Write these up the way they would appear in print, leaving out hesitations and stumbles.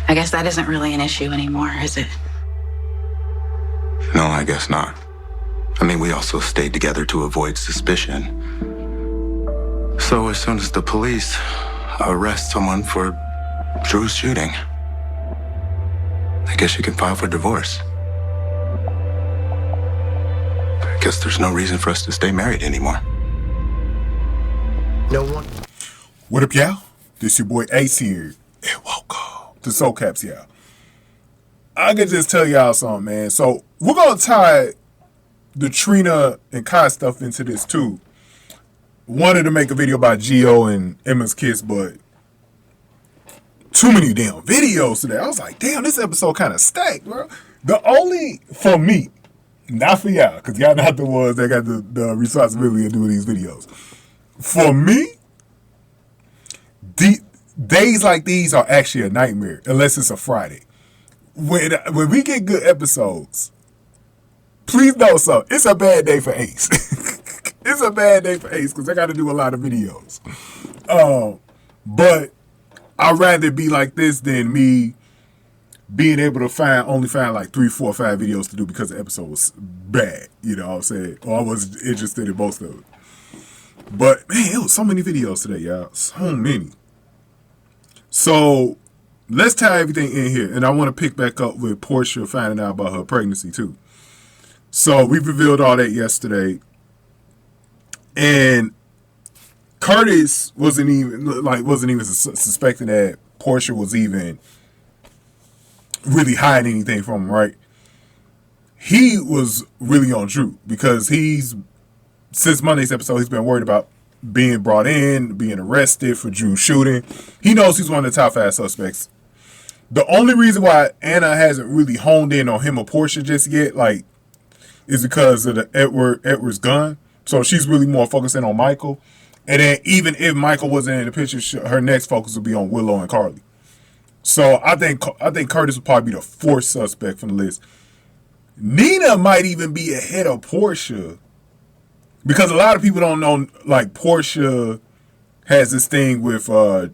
I guess that isn't really an issue anymore, is it? No, I guess not. I mean, we also stayed together to avoid suspicion. So as soon as the police arrest someone for Drew's shooting, I guess you can file for divorce. I guess there's no reason for us to stay married anymore. No one. What up, y'all? This your boy Ace here. And welcome to Soul Caps, y'all. I can just tell y'all something, man. So we're gonna tie the Trina and Kai stuff into this too. Wanted to make a video about Gio and Emma's kiss, but too many damn videos today. I was like, damn, this episode kind of stacked, bro. The only, for me, not for y'all, because y'all not the ones that got the responsibility of doing these videos. For me, days like these are actually a nightmare, unless it's a Friday. When we get good episodes, please know something. It's a bad day for Ace. It's a bad day for Ace because I got to do a lot of videos. But I'd rather be like this than me being able to only find like 3, 4, 5 videos to do because the episode was bad. You know what I'm saying? Or I wasn't interested in most of it. But man, it was so many videos today, y'all. So many. So let's tie everything in here. And I want to pick back up with Portia finding out about her pregnancy too. So we revealed all that yesterday. And Curtis wasn't even suspecting that Portia was even really hiding anything from him, right? He was really on Drew because since Monday's episode, he's been worried about being brought in, being arrested for Drew shooting. He knows he's one of the top 5 suspects. The only reason why Anna hasn't really honed in on him or Portia just yet, is because of the Edward's gun. So she's really more focusing on Michael. And then even if Michael wasn't in the picture, her next focus would be on Willow and Carly. So I think Curtis would probably be the 4th suspect from the list. Nina might even be ahead of Portia because a lot of people don't know, Portia has this thing with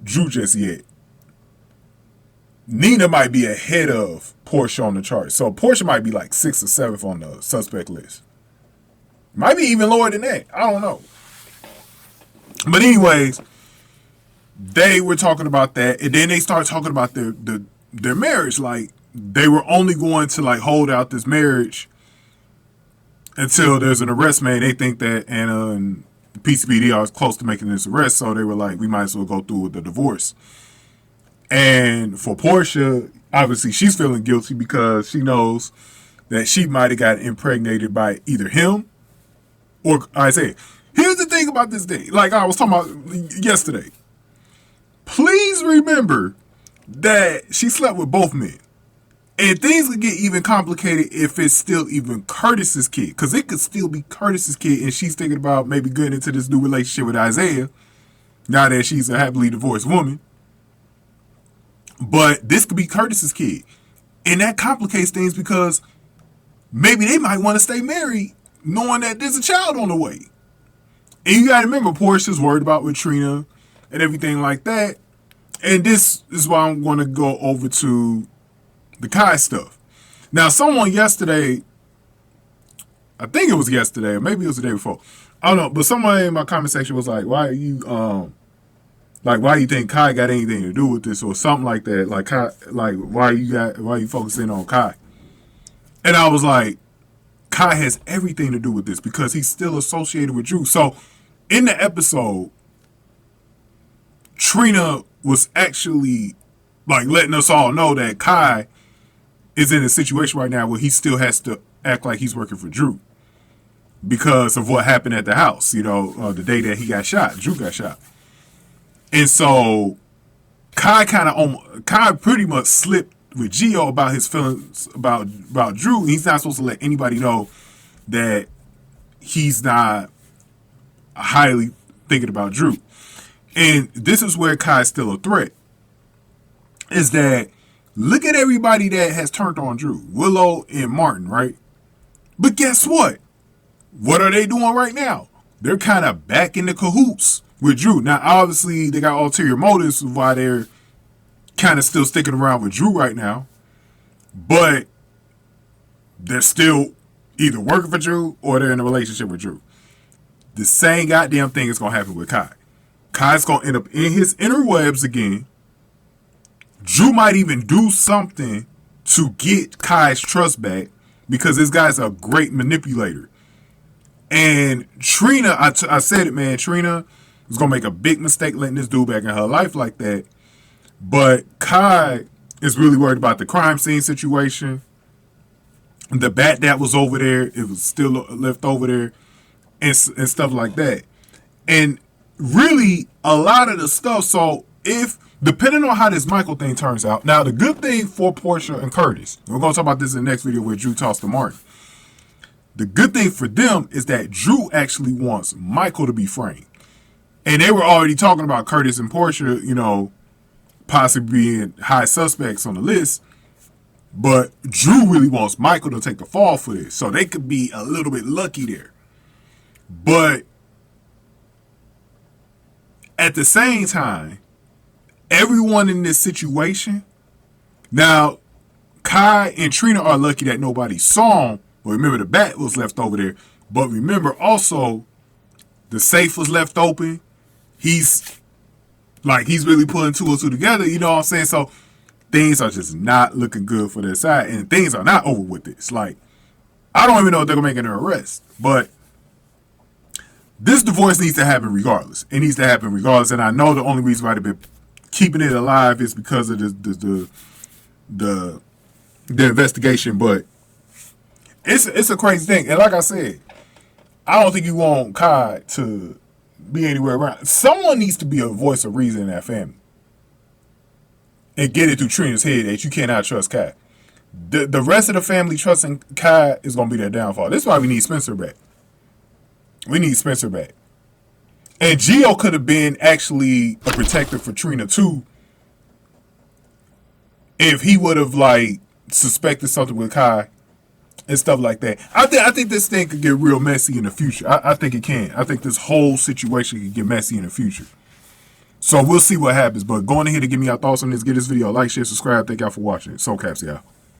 Drew just yet. Nina might be ahead of Portia on the chart. So Portia might be 6th or 7th on the suspect list. Might be even lower than that. I don't know. But anyways, they were talking about that, and then they started talking about their marriage. They were only going to hold out this marriage until there's an arrest made. They think that Anna and the PCPD are close to making this arrest, so they were like, we might as well go through with the divorce. And for Portia, obviously she's feeling guilty because she knows that she might have got impregnated by either him or Isaiah. Here's the thing about this day. I was talking about yesterday. Please remember that she slept with both men. And things could get even complicated if it's still even Curtis's kid. Because it could still be Curtis's kid and she's thinking about maybe getting into this new relationship with Isaiah. Now that she's a happily divorced woman. But this could be Curtis's kid. And that complicates things because maybe they might want to stay married knowing that there's a child on the way. And you got to remember, Portia's worried about with Trina and everything like that. And this is why I'm going to go over to the Kai stuff. Now, someone yesterday, I think it was yesterday, or maybe it was the day before. I don't know, but someone in my comment section was like, why do you think Kai got anything to do with this or something like that? Kai, why are you focusing on Kai? And I was like, Kai has everything to do with this because he's still associated with Drew. So in the episode, Trina was actually letting us all know that Kai is in a situation right now where he still has to act like he's working for Drew because of what happened at the house, the day that he got shot, Drew got shot. And so Kai pretty much slipped with Gio about his feelings about Drew. He's not supposed to let anybody know that he's not highly thinking about Drew. And this is where Kai's still a threat. Is that look at everybody that has turned on Drew. Willow and Martin, right? But guess what? What are they doing right now? They're kind of back in the cahoots with Drew. Now, obviously, they got ulterior motives of why they're kind of still sticking around with Drew right now, but they're still either working for Drew or they're in a relationship with Drew. The same goddamn thing is going to happen with Kai. Kai's going to end up in his interwebs again. Drew might even do something to get Kai's trust back because this guy's a great manipulator. And Trina, I said it, man, Trina was going to make a big mistake letting this dude back in her life like that. But Kai is really worried about the crime scene situation. The bat that was over there, it was still left over there and stuff like that. And really, a lot of the stuff, so if, depending on how this Michael thing turns out, now the good thing for Portia and Curtis, we're going to talk about this in the next video where Drew talks to Martin. The good thing for them is that Drew actually wants Michael to be framed. And they were already talking about Curtis and Portia, you know, possibly being high suspects on the list. But Drew really wants Michael to take the fall for this. So they could be a little bit lucky there. But at the same time, everyone in this situation, now Kai and Trina are lucky that nobody saw him. But remember, the bat was left over there. But remember also, the safe was left open. He's really putting two and two together. You know what I'm saying? So things are just not looking good for their side. And things are not over with this. Like, I don't even know if they're going to make an arrest. But this divorce needs to happen regardless. It needs to happen regardless. And I know the only reason why they've been keeping it alive is because of the investigation. But it's a crazy thing. And like I said, I don't think you want Kai to be anywhere around. Someone needs to be a voice of reason in that family. And get it through Trina's head that you cannot trust Kai. The rest of the family trusting Kai is going to be their downfall. This is why we need Spencer back. We need Spencer back. And Gio could have been actually a protector for Trina too. If he would have like suspected something with Kai and stuff like that. I think this thing could get real messy in the future. I think it can. I think this whole situation could get messy in the future. So we'll see what happens. But go on ahead and give me your thoughts on this. Give this video a like, share, subscribe. Thank y'all for watching. Soul Caps, y'all.